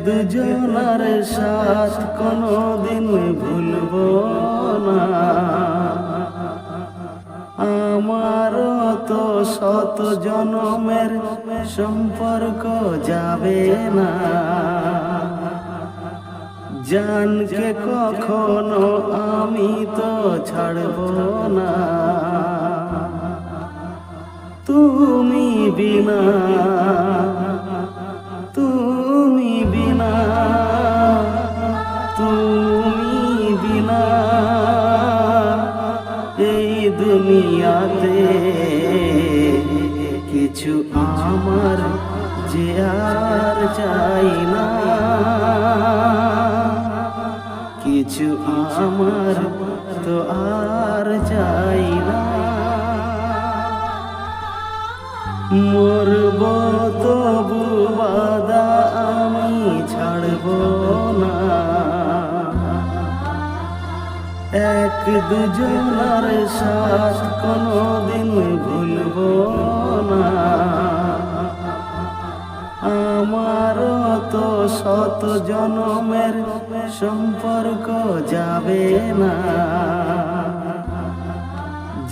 দুজনার সাথ কোনোদিন ভুলবো না। আমারও তো শত জনমের সম্পর্ক যাবে না। জানকে কখনো আমি তো ছাড়বো না। তুমি বিনা, তুমি বিনা, তুমি বিনা এই দুনিয়াতে কিছু আমার যে আর চাই না। কিছু আমার তো আর চাই না। মরব তবু বাদা আমি ছাড়ব না। দুজনার সাথ কোনোদিন ভুলব না। আমারও তো শত জনমের সম্পর্ক যাবে না।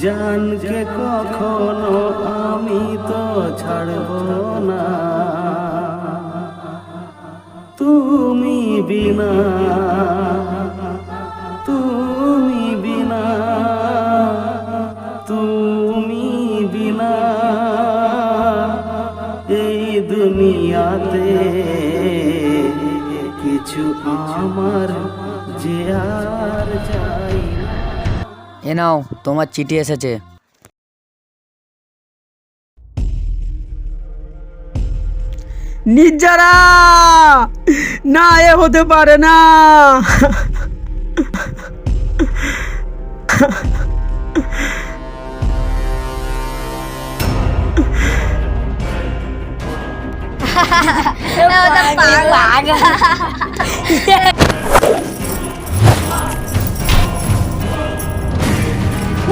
জানকে কখনো আমি তো ছাড়ব না। তুমি বিনা, তুমি বিনা, তুমি বিনা এই দুনিয়াতে কিছু আমার যে আর চাই না। এ নাও তোমার চিঠি এসেছে। নির্জারা না, এ হতে পারে না।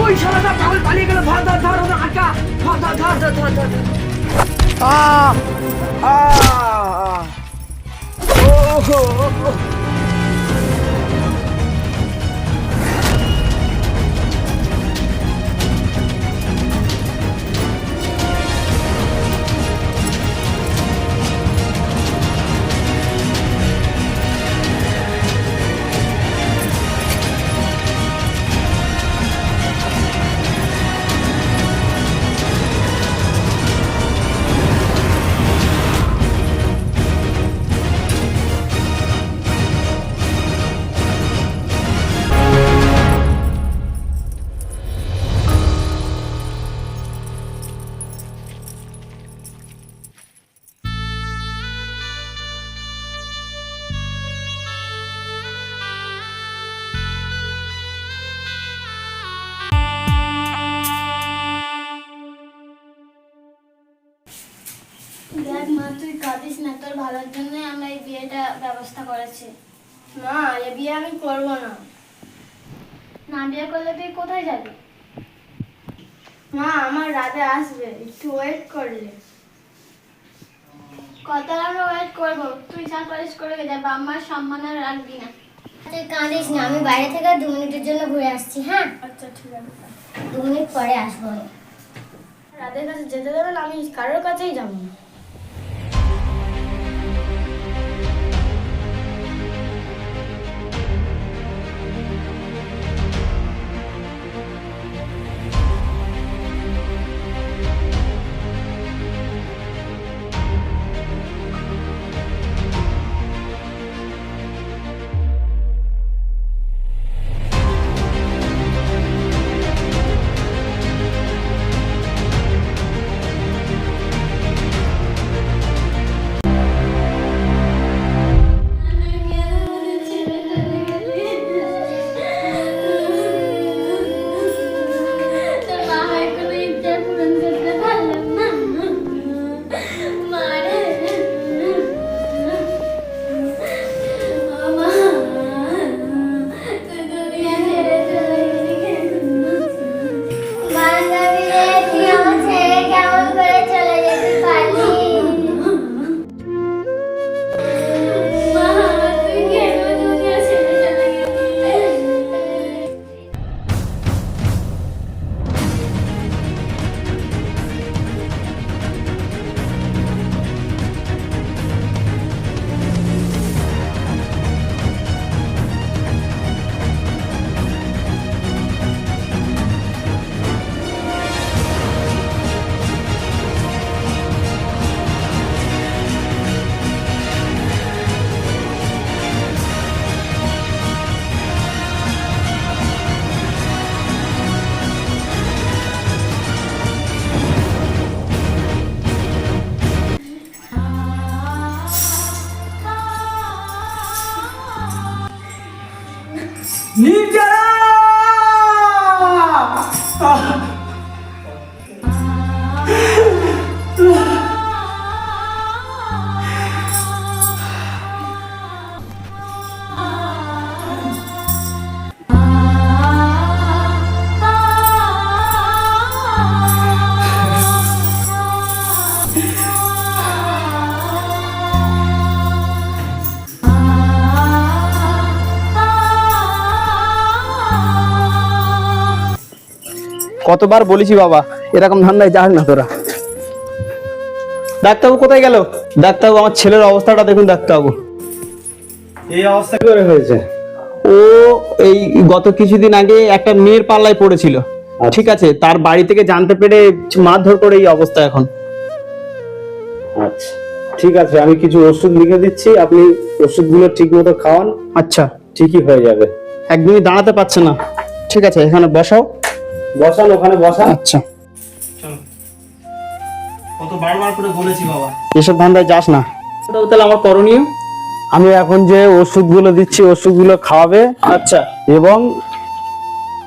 ওই শালাটা পাগল পালিয়ে গেল। ধর ধর ধর ওদের আটকা। ধর ধর ধর ধর ধর ধর। ওহো দেখ মা, তুই কাঁদিস না। তোর ভালোর জন্য আমরা এই বিয়েটা ব্যবস্থা করেছি। মা, এই বিয়ে আমি করবো না। না বিয়ে করলে তুই কোথায় যাবি? মা, আমার রাতে আসবে, একটু ওয়েট করলে। কত আমরা ওয়েট করবো? তুই যা পারিস করে যা, আমার সম্মান আর রাখবি না। তুই কাঁদিস না, আমি বাইরে থেকে 2 মিনিটের জন্য ঘুরে আসছি। হ্যাঁ আচ্ছা ঠিক আছে, 2 মিনিট পরে আসবো। রাতের কাছে যেতে দেবেন, আমি কারোর কাছেই যাবো না। নির্জারা! কতবার বলেছি বাবা, এরকম ধান্দায় যাস না তোরা। ডাক্তারবাবু কোথায় গেল? ডাক্তারবাবু, আমার ছেলের অবস্থাটা দেখুন ডাক্তারবাবু। এই অবস্থা কি করে হয়েছে? ও এই গত কিছুদিন আগে একটা মেয়ের পাল্লায় পড়েছিল, ঠিক আছে, তার বাড়ি থেকে জানতে পেরে মারধর করে এই অবস্থা এখন। আচ্ছা ঠিক আছে, আমি কিছু ওষুধ লিখে দিচ্ছি, আপনি ওষুধগুলো ঠিক মতো খাওয়ান, আচ্ছা, ঠিকই হয়ে যাবে। একদমই দাঁড়াতে পারছে না। ঠিক আছে, এখানে বসাও। বসান, ওখানে বসান। আচ্ছা, কত বারবার করে বলেছি বাবা, এসব ধান্দায় যাস না। তাহলে আমার করণীয়, আমি এখন যে ওষুধগুলো দিচ্ছি ওষুধগুলো খাওয়াবে। আচ্ছা, এবং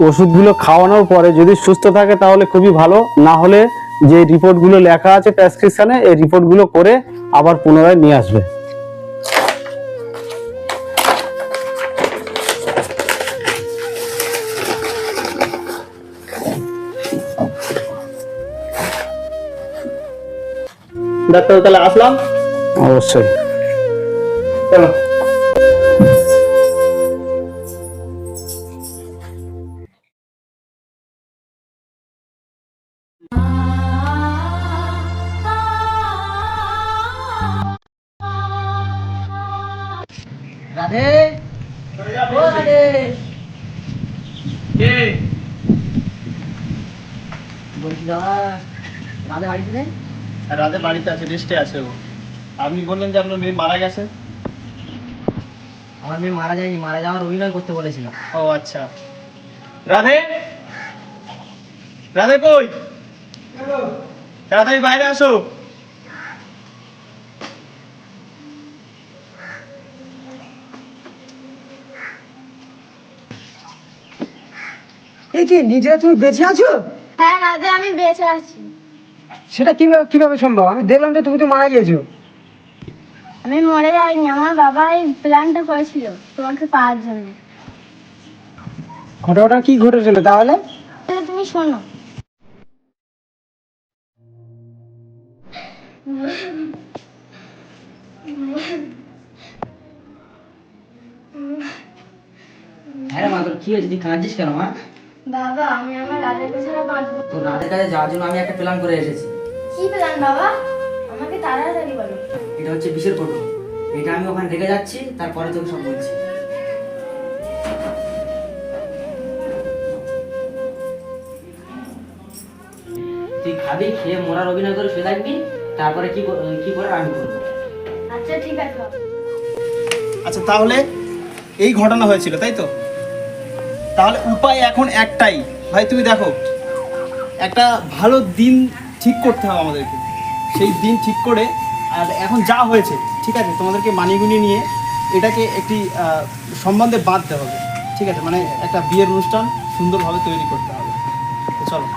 ওষুধগুলো খাওয়ানোর পরে যদি সুস্থ থাকে তাহলে খুবই ভালো, না হলে যে রিপোর্টগুলো লেখা আছে প্রেসক্রিপশনে এই রিপোর্টগুলো করে আবার পুনরায় নিয়ে আসবে। ডাক্তার তাহলে আসলাম। অবশ্যই। চলো। রাধে, ও রাধে, বলছি দাদা, রাধে বাড়িতে নেই? রাতে বাড়িতে আছে, রেস্টে আছে ও। আপনি বললেন যে আপনার মেয়ে মারা গেছে। আমার মেয়ে মারা যায়নি, মারা যাওয়ার অভিনয় করতে বলেছিল। ও আচ্ছা। রাধে, রাধে কই? তাড়াতাড়ি বাইরে আসো। এই কি নিজে তুমি বেঁচে আছো? হ্যাঁ রাধে, আমি বেঁচে আছি। সেটা কিভাবে কিভাবে সম্ভব? আমি দেখলাম যে তুমি তো মারা গিয়েছো। আমি মরে যাইনি, আমার বাবা এই প্ল্যানটা করেছিল তোমাকে পাওয়ার জন্য। ঘটনাটা কি ঘটেছিল তাহলে? তাহলে তুমি শোনো। হ্যাঁ মা, তোর কি হয়েছে? তুই কাঁদছিস কেন মা? বাবা, আমি আমার রাধেকে ছাড়া বাঁচবো না। তোর রাধের কাছে যাওয়ার জন্য আমি একটা প্ল্যান করে এসেছি। কি প্ল্যান বাবা? আমাকে তাড়াতাড়ি বলো। এটা হচ্ছে বিষের কৌটো। এটা আমি ওখানে রেখে যাচ্ছি, তারপরে তোকে সব বলছি। তুই খাবি, খেয়ে মরার অভিনয় করে শুয়ে থাকবি, তারপরে কি করে আমি করবো। আচ্ছা ঠিক আছে বাবা। আচ্ছা, তাহলে এই ঘটনা হয়েছিল তাই তো? তাহলে উপায় এখন একটাই ভাই, তুমি দেখো, একটা ভালো দিন ঠিক করতে হবে আমাদেরকে। সেই দিন ঠিক করে, আর এখন যা হয়েছে ঠিক আছে, তোমাদেরকে মানিয়ে নিয়ে এটাকে একটি সম্বন্ধে বাঁধতে হবে, ঠিক আছে, মানে একটা বিয়ের অনুষ্ঠান সুন্দরভাবে তৈরি করতে হবে। তো চলো।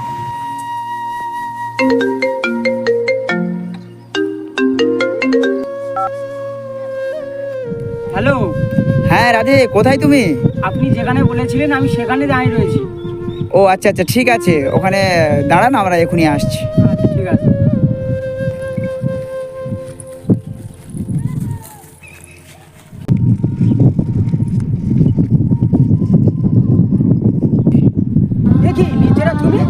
হ্যালো, হ্যাঁ রাধে, কোথায় তুমি? আপনি যেখানে বলেছিলেন আমি সেখানে দাঁড়িয়ে রয়েছি। ও আচ্ছা আচ্ছা, ঠিক আছে, ওখানে দাঁড়ান, আমরা এখনই আসছি। আচ্ছা ঠিক আছে। দেখি নিজেরা তুমি?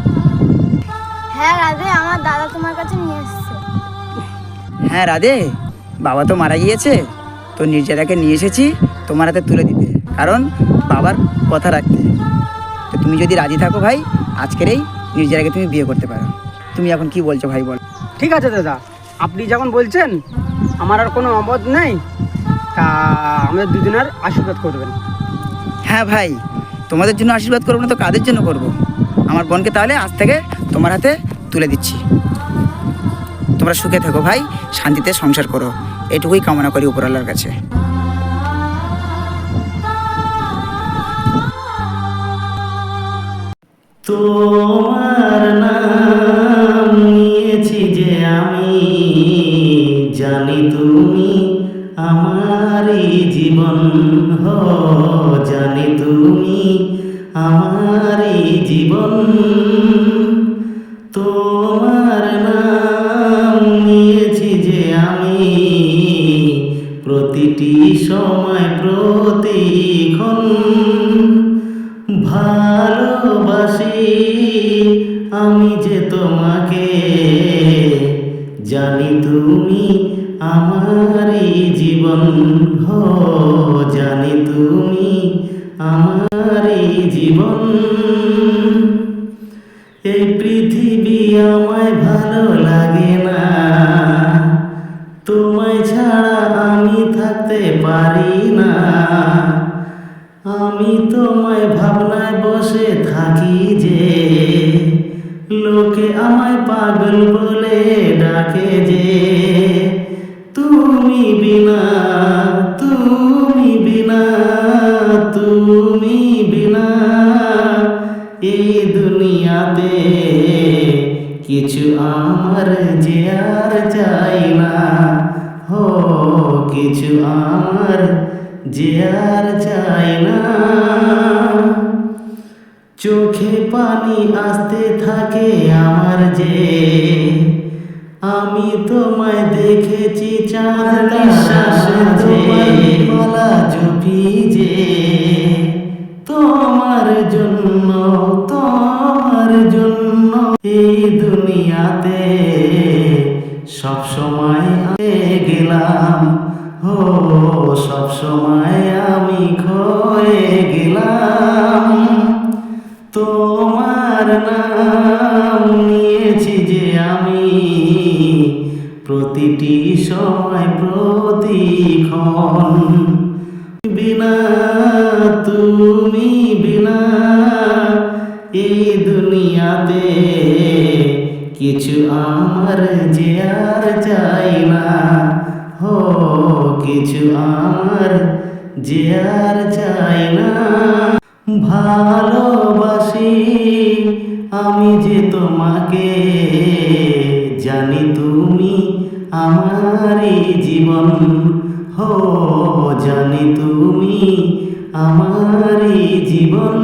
হ্যাঁ রাধে, আমার দাদা তোমার কাছে নিয়ে এসেছে। হ্যাঁ রাধে, বাবা তো মারা গিয়েছে, তো নির্জারাকে নিয়ে এসেছি তোমার হাতে তুলে দিতে, কারণ বাবার কথা রাখতে। তো তুমি যদি রাজি থাকো ভাই, আজকের এই নির্জারাকে তুমি বিয়ে করতে পারো। তুমি এখন কি বলছো ভাই, বল? ঠিক আছে দাদা, আপনি যখন বলছেন আমার আর কোনো অমত নেই, তা আমাদের দুজনের আশীর্বাদ করবেন। হ্যাঁ ভাই, তোমাদের জন্য আশীর্বাদ করবো না তো কাদের জন্য করব? আমার বোনকে তাহলে আজ থেকে তোমার হাতে তুলে দিচ্ছি। তোমরা সুখে থেকো ভাই, শান্তিতে সংসার করো, এটুকুই কামনা করি উপরওয়ালার কাছে। তোমার নাম নিয়েছি যে আমি, জানি তুমি আমারই জীবন, হো জানি তুমি আমারই জীবন। তোমার নাম নিয়েছি যে আমি, প্রতিটি সময় প্রতিক্ষণ ভালোবাসি আমি যে তোমাকে, জানি তুমি আমারই জীবন, হো জানি তুমি আমারই জীবন। এই পৃথিবী আমায় ভালো লাগে না, তোমায় ছাড়া আমি থাকতে পারি না। আমি তোমায় ভাবনায় বসে থাকি যে, লোকে আমায় পাগল বলে ডাকে যে। তুমি বিনা, তুমি বিনা, তুমি বিনা এই দুনিয়াতে কিছু আমার যে আর চাই না, হো কিছু আমার যে আর চাই না। চোখে পানি আসতে থাকে আমার যে, আমি তোমায় দেখেছি চাঁদ নিঃশ্বাসে যে, গলা জপি যে তোমার জন্য, তোমার জন্য এই দুনিয়াতে সব সময় গেলাম, হো সব সময় আমি খয়ে গেলাম। তোমার নাম নিয়েছি যে আমি, প্রতিটি সময় প্রতিক্ষণ বিনা, তুমি বিনা এই দুনিয়াতে কিছু আমার যে আর চাই না, হো কিছু আমার যে আর চাই না। ভালোবাসি আমি যে তোমাকে, জানি তুমি আমারই জীবন, হো জানি তুমি আমারই জীবন।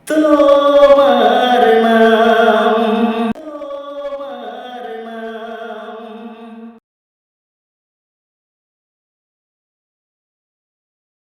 তো